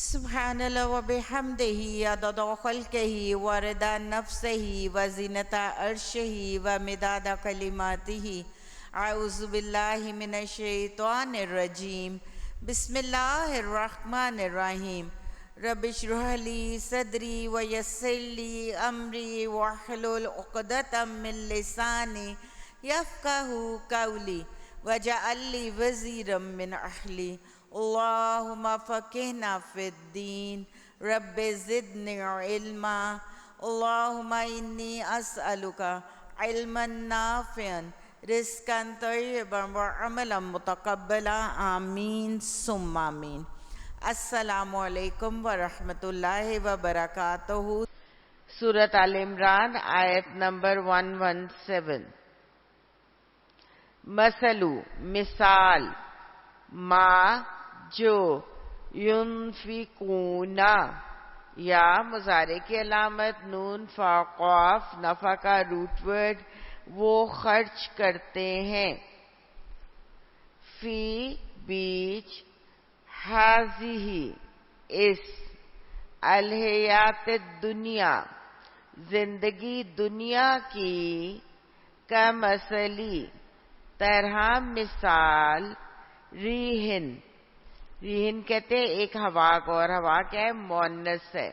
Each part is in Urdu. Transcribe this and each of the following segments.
سبحان الله وبحمده عدد خلقه ورضا نفسه وزنة عرشه ومداد كلماته. أعوذ بالله من الشيطان الرجيم. بسم الله الرحمن الرحيم. رب اشرح لي صدري ويسر لي أمري واحلل عقدة من لساني يفقهوا قولي واجعل لي وزيرا من أهلي. اللهم فقهنا في الدين رب زدني علما. اللهم إني أسألك علما نافعا رزقا طيبا وعملا متقبلا. آمین ثم آمین. السلام علیکم ورحمۃ اللہ وبرکاتہ. سورۃ آل عمران آیت نمبر 117. مثلو مثال ما جو ینفقون یا مضارع کی علامت نون فا قاف نفع کا روٹ ورڈ وہ خرچ کرتے ہیں. فی بیچ ہاذی اس الحیات دنیا زندگی دنیا کی کا مثلی طرح مثال ریحن. ریحن کہتے ہیں ایک ہوا کو، اور ہوا کیا ہے؟ مؤنث ہے.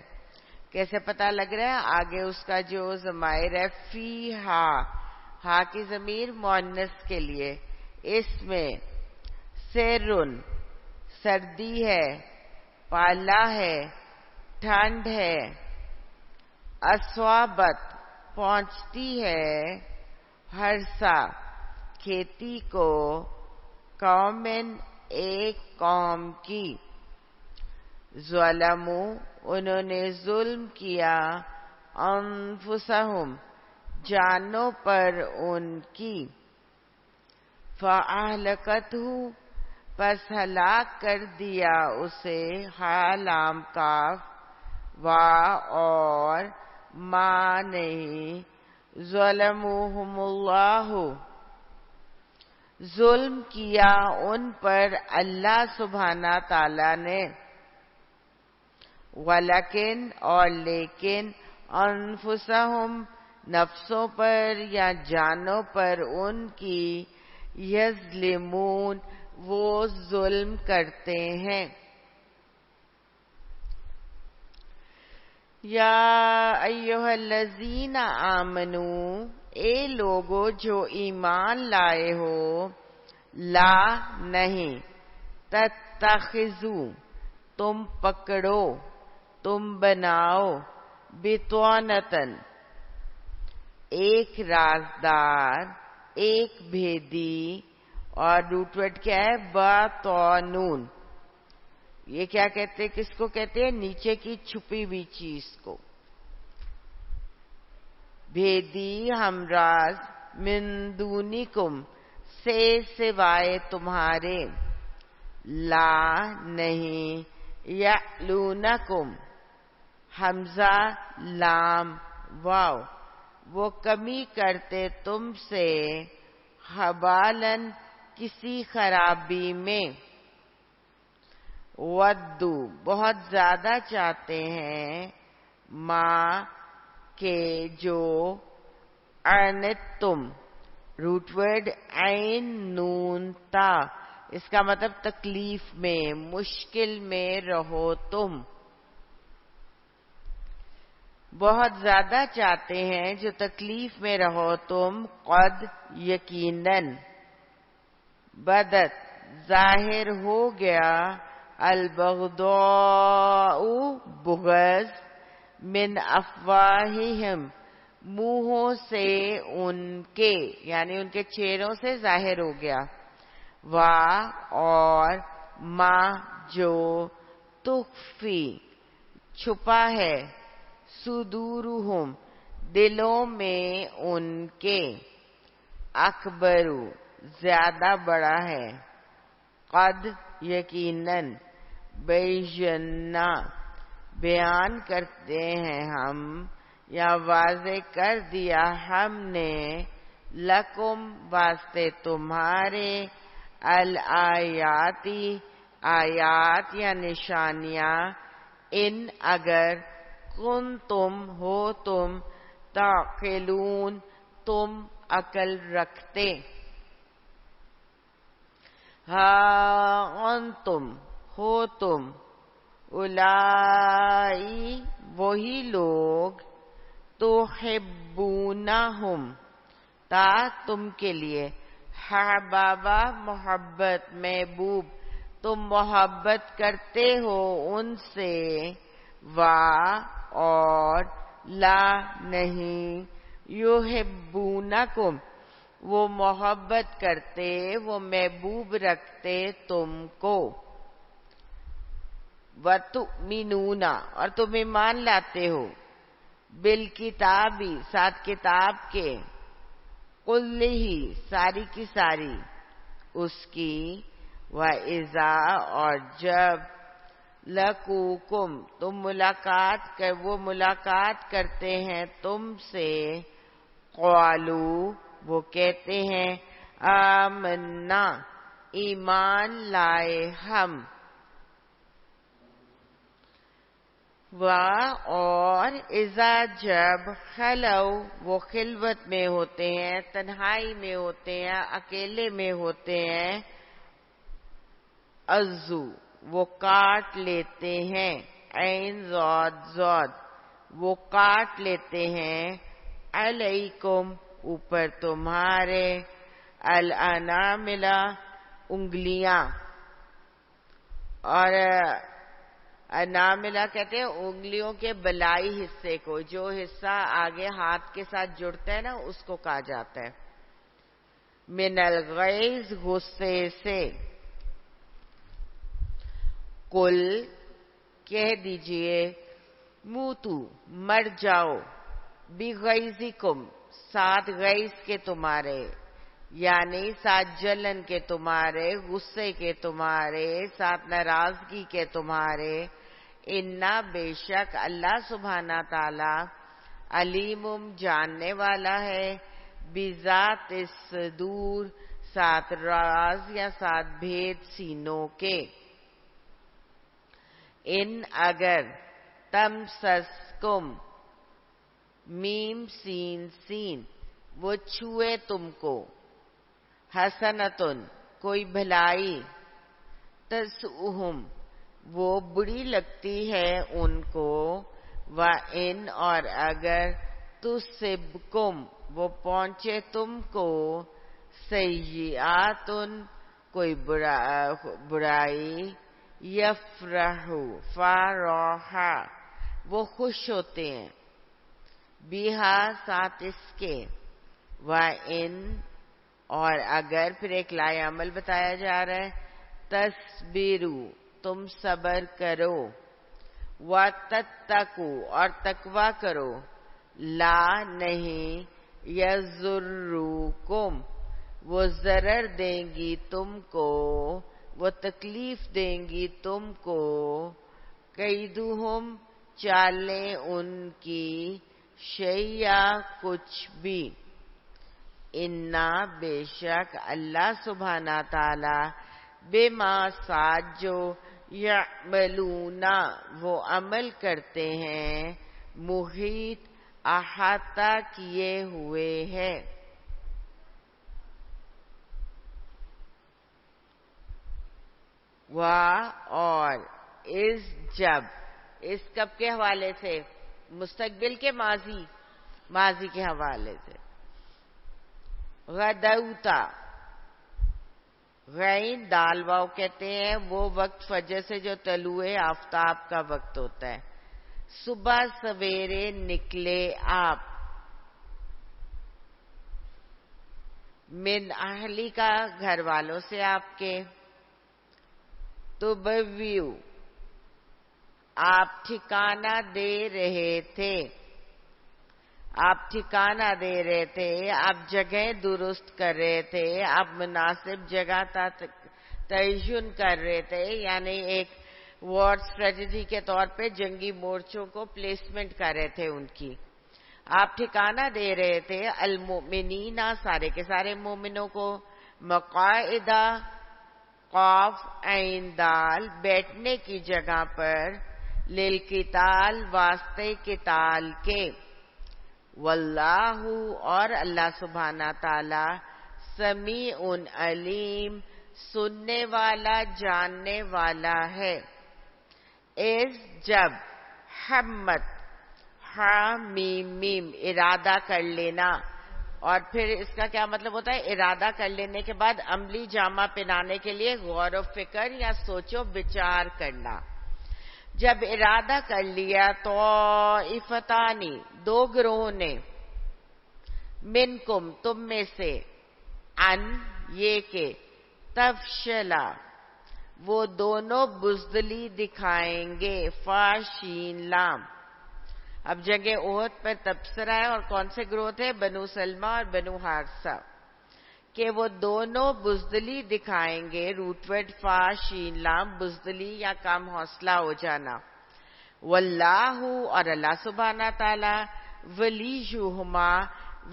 کیسے پتا لگ رہا ہے؟ آگے اس کا جو ضمائر ہے فی ہا کی ضمیر مؤنث کے لیے. اس میں سرن سردی ہے، پالا ہے ٹھنڈ ہے، اسوابت پہنچتی ہے، ہرسا کھیتی کو، قومن ایک قوم کی، ظلموا انہوں نے ظلم کیا، انفسہم جانوں پر ان کی، فاہلکتہ پس ہلاک کر دیا اسے، حالام کاف وا اور ما نہیں، ظلموہم اللہ ظلم کیا ان پر اللہ سبحانہ تعالی نے، ولیکن اور لیکن، انفسہم نفسوں پر یا جانوں پر ان کی، یظلمون وہ ظلم کرتے ہیں. یا ایہا الذین آمنو اے لوگو جو ایمان لائے ہو، لا نہیں، تتخذو تم پکڑو، تم بناؤ، بطانتن ایک رازدار، ایک بھیدی، اور روٹ ورڈ کیا ہے؟ باطانون. یہ کیا کہتے ہیں؟ کس کو کہتے ہیں؟ نیچے کی چھپی ہوئی چیز کو. بھیدی ہمراز، من دونکم سے سوائے تمہارے، لا نہیں، یعلونکم حمزہ لام واو وہ کمی کرتے تم سے، حبالن کسی خرابی میں، ودو بہت زیادہ چاہتے ہیں، ما کہ جو، عنتم روٹ ورڈ عین نون تا اس کا مطلب تکلیف میں، مشکل میں رہو تم. بہت زیادہ چاہتے ہیں جو تکلیف میں رہو تم، قد یقیناً، بدت ظاہر ہو گیا، البغضاء بغض، من افواہہم منہوں سے ان کے، یعنی ان کے چہروں سے ظاہر ہو گیا، وا اور ما جو، تخفی چھپا ہے، صدورہم دلوں میں ان کے، اکبرو زیادہ بڑا ہے، قد یقیناً، بینا بیان کرتے ہیں ہم یا واضح کر دیا ہم نے، لکم واسطے تمہارے، الآیاتی آیات یا نشانیاں، ان اگر کن تم ہو تم تعقلون تم عقل رکھتے. ہاں انتم ہو تم اولائی وہی لوگ تحبونہم تا تم کے لیے حبابا محبت محبوب تم محبت کرتے ہو ان سے اور لا نہیں یحبونکم وہ محبت کرتے وہ محبوب رکھتے تم کو. وَتُؤْمِنُونَ اور تم ایمان لاتے ہو بالکتابی ساتھ کتاب کے کلہ ساری کی ساری اس کی وَإِذَا اور جب لَقُوكُمْ تم وہ ملاقات کرتے ہیں تم سے قَالُوا وہ کہتے ہیں آمنا ایمان لائے ہم. اور اذا جب خلو وہ خلوت میں ہوتے ہیں تنہائی میں ہوتے ہیں اکیلے میں ہوتے ہیں عزو وہ کاٹ لیتے ہیں عین زاد وہ کاٹ لیتے ہیں علیکم اوپر تمہارے الاناملہ انگلیاں. اور اناملہ کہتے ہیں انگلیوں کے بلائی حصے کو جو حصہ آگے ہاتھ کے ساتھ جڑتا ہے نا اس کو کہا جاتا ہے. من الغیظ غصے سے. قل کہہ دیجئے موتو مر جاؤ بغیظکم ساتھ غیظ کے تمہارے یعنی ساتھ جلن کے تمہارے غصے کے تمہارے ساتھ ناراضگی کے تمہارے. انا بے شک اللہ سبحانہ تعالی علیم جاننے والا ہے بذات الصدور ساتھ راز یا ساتھ بھید سینوں کے. ان اگر تمسسکم میم سین سین وہ چھوئے تم کو حسنتن کوئی بھلائی تسؤہم وہ بری لگتی ہے ان کو وَإِنْ اور اگر تُصِبْكُمْ وہ پہنچے تم کو سیئاتن کوئی برائی یفرحو فرحا وہ خوش ہوتے ہیں بیہا ساتھ اس کے وَإِنْ اور اگر پھر ایک لائے عمل بتایا جا رہا ہے تصبروا تم صبر کرو وَتَتَّقُوا اور تقوی کرو لا نہیں یضرکم وہ ضرر دیں گی تم کو وہ تکلیف دیں گی تم کو کیدہم چالیں ان کی شیئا کچھ بھی. انا بے شک اللہ سبحانہ تعالی بما ساتھ جو یعملون وہ عمل کرتے ہیں محیط احاطہ کیے ہوئے ہے. اور اس جب اس کب کے حوالے سے مستقبل کے ماضی کے حوالے سے غدوتا غین دال واو کہتے ہیں وہ وقت فجر سے جو طلوع آفتاب کا وقت ہوتا ہے. صبح سویرے نکلے آپ من اہلی کا گھر والوں سے آپ کے تو بویو آپ ٹھکانہ دے رہے تھے آپ جگہیں درست کر رہے تھے آپ مناسب جگہ تعین کر رہے تھے یعنی ایک وار اسٹریٹجی کے طور پہ جنگی مورچوں کو پلیسمنٹ کر رہے تھے ان کی. آپ ٹھکانہ دے رہے تھے المؤمنین سارے کے سارے مومنوں کو مقاعدہ قاف عین دال بیٹھنے کی جگہ پر للقتال واسطے قتال کے، واللہ اور اللہ سبحانہ تعالی سمیع علیم سننے والا جاننے والا ہے۔ اس جب ہمت حامیم میم ارادہ کر لینا، اور پھر اس کا کیا مطلب ہوتا ہے؟ ارادہ کر لینے کے بعد عملی جامہ پہنانے کے لیے غور و فکر یا سوچو بچار کرنا۔ جب ارادہ کر لیا طائفتانی دو گروہ نے، منکم تم میں سے، ان یہ کہ تفشلا وہ دونوں بزدلی دکھائیں گے، فاشین لام۔ اب جنگ احد پر تبصرہ ہے، اور کون سے گروہ تھے؟ بنو سلمہ اور بنو حارثہ، کہ وہ دونوں بزدلی دکھائیں گے، روٹ ورڈ فاشین لام، بزدلی یا کم حوصلہ ہو جانا۔ واللہ اور اللہ سبحانہ تعالی ولیہما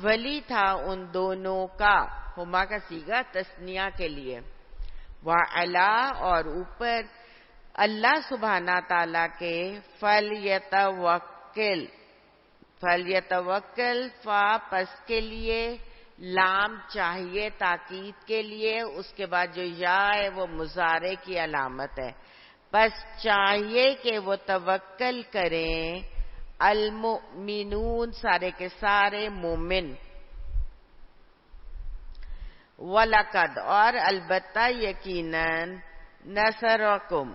ولی تھا ان دونوں کا، ہما کا صیغہ تثنیہ کے لیے، وعلا اور اوپر اللہ سبحانہ تعالی کے فلیتوکل فا پس کے لیے، لام چاہیے تاکید کے لیے، اس کے بعد جو یا ہے وہ مضارع کی علامت ہے، بس چاہیے کہ وہ توکل کریں، المؤمنون سارے کے سارے مومن، وَلَقَدْ اور البتہ یقیناً نصرکم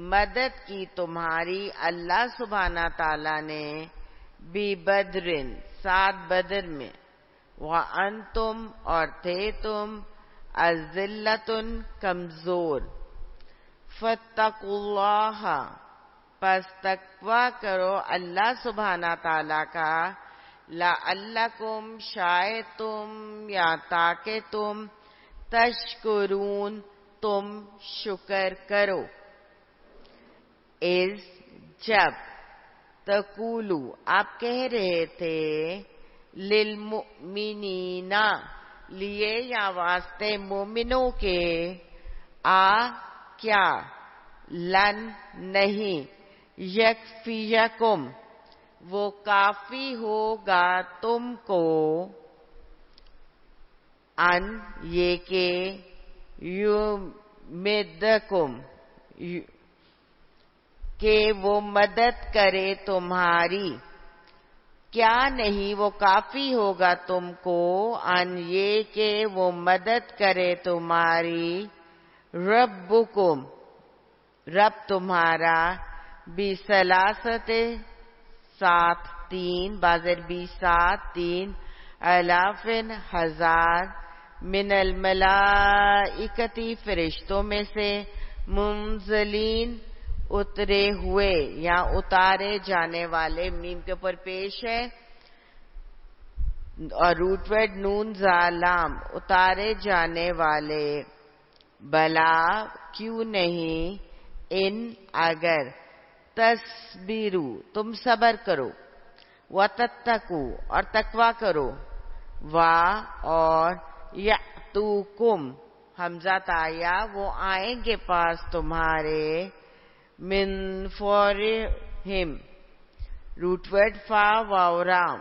مدد کی تمہاری اللہ سبحانہ تعالی نے بِبَدْرٍ ساتھ بدر میں، وَأَنْتُمْ اور تھے تم أَذِلَّةٌ کمزور، فَاتَّقُوا اللَّهَ پس تقوی کرو اللہ سبحانہ تعالی کا، لعلکم شاید تم یا تاکہ تم تشکرون تم شکر کرو۔ اذ جب تقولو آپ کہہ رہے تھے، للمؤمنین لیے یا واسطے مومنوں کے، کیا لن نہیں، یکفیکم وہ کافی ہوگا تم کو، ان یہ کہ یمدکم کہ وہ مدد کرے تمہاری، کیا نہیں وہ کافی ہوگا تم کو، ان یہ کہ وہ مدد کرے تمہاری، ربکم رب تمہارا، بِثَلَاثَةِ ساتھ تین، بازر بھی ساتھ تین، آلافٍ ہزار، من الملائکتی فرشتوں میں سے، منزلین اترے ہوئے یا اتارے جانے والے، میم کے اوپر پیش ہے، اور روٹ ورڈ نون زالام اتارے جانے والے، بلا کیوں نہیں، ان اگر، تصبرو تم صبر کرو، وتتقو اور تقوی کرو، اور یأتوکم حمزہ تایا وہ آئیں گے پاس تمہارے، من فورہم روٹ ورڈ فا واورام،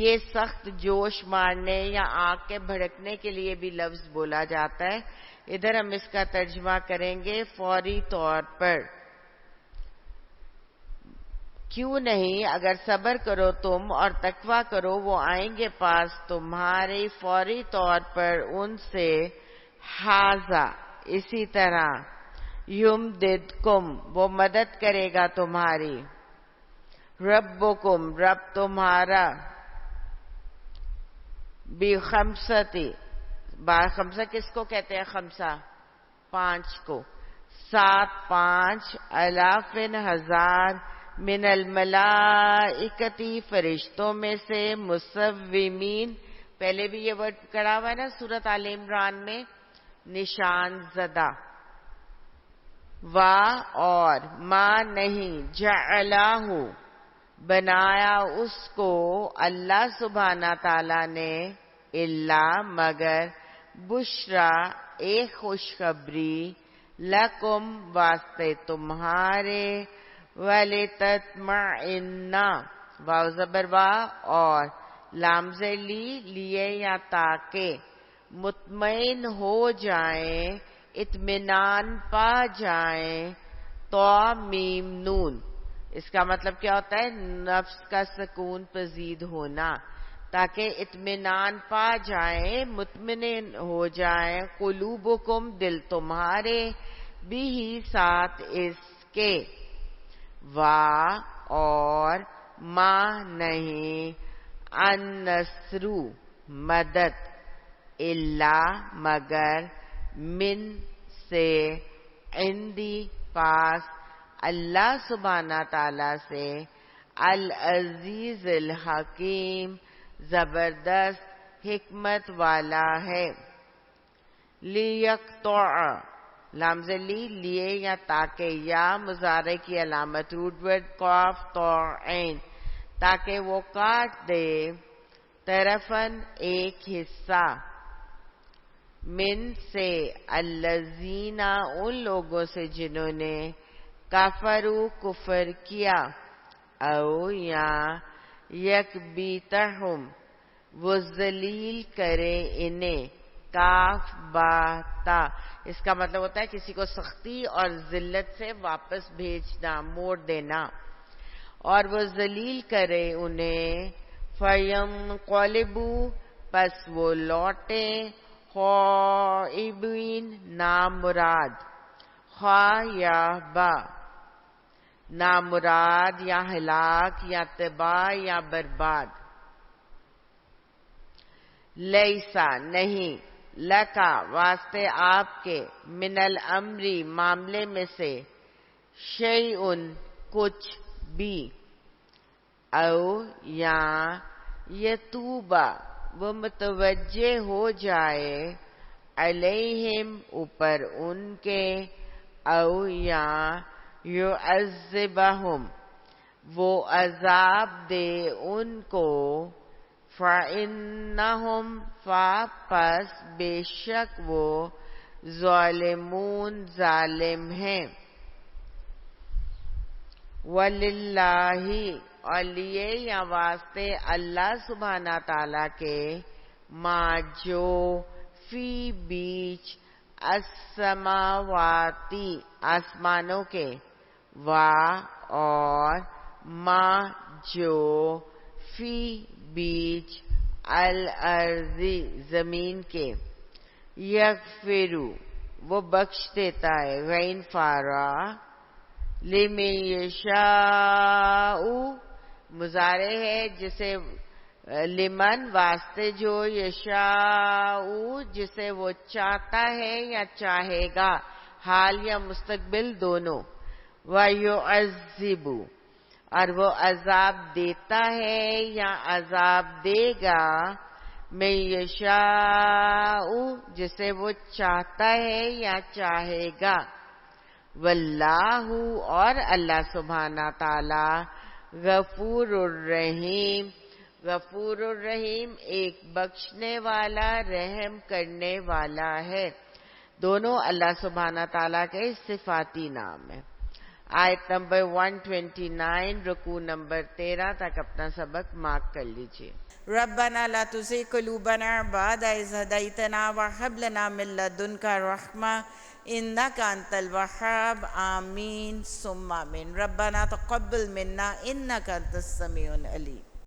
یہ سخت جوش مارنے یا آگ کے بھڑکنے کے لیے بھی لفظ بولا جاتا ہے، ادھر ہم اس کا ترجمہ کریں گے فوری طور پر، کیوں نہیں اگر صبر کرو تم اور تقوی کرو، وہ آئیں گے پاس تمہارے فوری طور پر ان سے، حاذا اسی طرح، یمددکم وہ مدد کرے گا تمہاری، ربکم رب تمہارا، بخمستی خمسہ کس کو کہتے ہیں؟ خمسہ پانچ کو، سات پانچ، آلافٍ ہزار، من الملائکتی فرشتوں میں سے، مصومین پہلے بھی یہ ورڈ کڑا ہوا ہے نا سورۃ آل عمران میں، نشان زدہ، اور ما نہیں، جعلہ بنایا اس کو اللہ سبحانہ تعالی نے، الا مگر، بشرا ایک خوشخبری، لکم واسطے تمہارے، وَلِتَطْمَئِنَّ واو زبر وا اور لام ذیلی لیے یا تاکہ مطمئن ہو جائیں اطمینان پا جائیں تو میم نون اس کا مطلب کیا ہوتا ہے نفس کا سکون پذیر ہونا تاکہ اطمینان پا جائیں مطمئن ہو جائیں قلوبکم دل تمہارے بھی ساتھ اس کے وا اور ما نہیں النصرو مدد الا مگر من سے عندی پاس اللہ سبحانہ تعالی سے العزیز الحکیم زبردست حکمت والا ہے لیقطع لام ذلی لیے یا تاکہ یا مضارع کی علامت روٹ ورڈ قاف تو عین تاکہ وہ کاٹ دے طرفن ایک حصہ من سے الذین ان لوگوں سے جنہوں نے کفروا کفر کیا او یا یکبیتہم وہ ذلیل کرے انہیں کاف با تا اس کا مطلب ہوتا ہے کسی کو سختی اور ذلت سے واپس بھیجنا موڑ دینا اور وہ ذلیل کرے انہیں فَيَنْقَلِبُوا پس وہ لوٹیں خائبین نامراد خواہ یا با نامراد یا ہلاک یا تباہ یا برباد لیسا نہیں لکا واسطے آپ کے من الامری معاملے میں سے شیئن کچھ بھی او یا یتوبا وہ متوجہ ہو جائے علیہم اوپر ان کے او یا یعذبہم وہ عذاب دے ان کو فَإِنَّهُمْ پس بے شک وہ ظالمون ظالم ہیں وَلِلَّهِ اور لیے یا واسطے اللہ سبحانہ تعالیٰ کے ما جو فی بیچ السماواتی آسمانوں کے وا اور ما جو فی بیچ الارضی زمین کے یغفرو وہ بخش دیتا ہے غین فارا لمن یشاء مضارع ہے جسے لمن واسطے جو یشاء جسے وہ چاہتا ہے یا چاہے گا حال یا مستقبل دونوں وَيُعَذِّبُ اور وہ عذاب دیتا ہے یا عذاب دے گا میں یشاء جسے وہ چاہتا ہے یا چاہے گا واللہ اور اللہ سبحانہ تعالی غفور الرحیم غفور الرحیم ایک بخشنے والا رحم کرنے والا ہے دونوں اللہ سبحانہ تعالیٰ کے صفاتی نام ہیں آیت نمبر 129 رکوع نمبر 13 تک اپنا سبق مارک کر لیجئے ربنا لا تزغ قلوبنا بعد إذ هديتنا وهب لنا من لدنك رحمة إنك أنت الوهاب آمين ثم آمين ربنا تقبل منا إنك أنت السميع العليم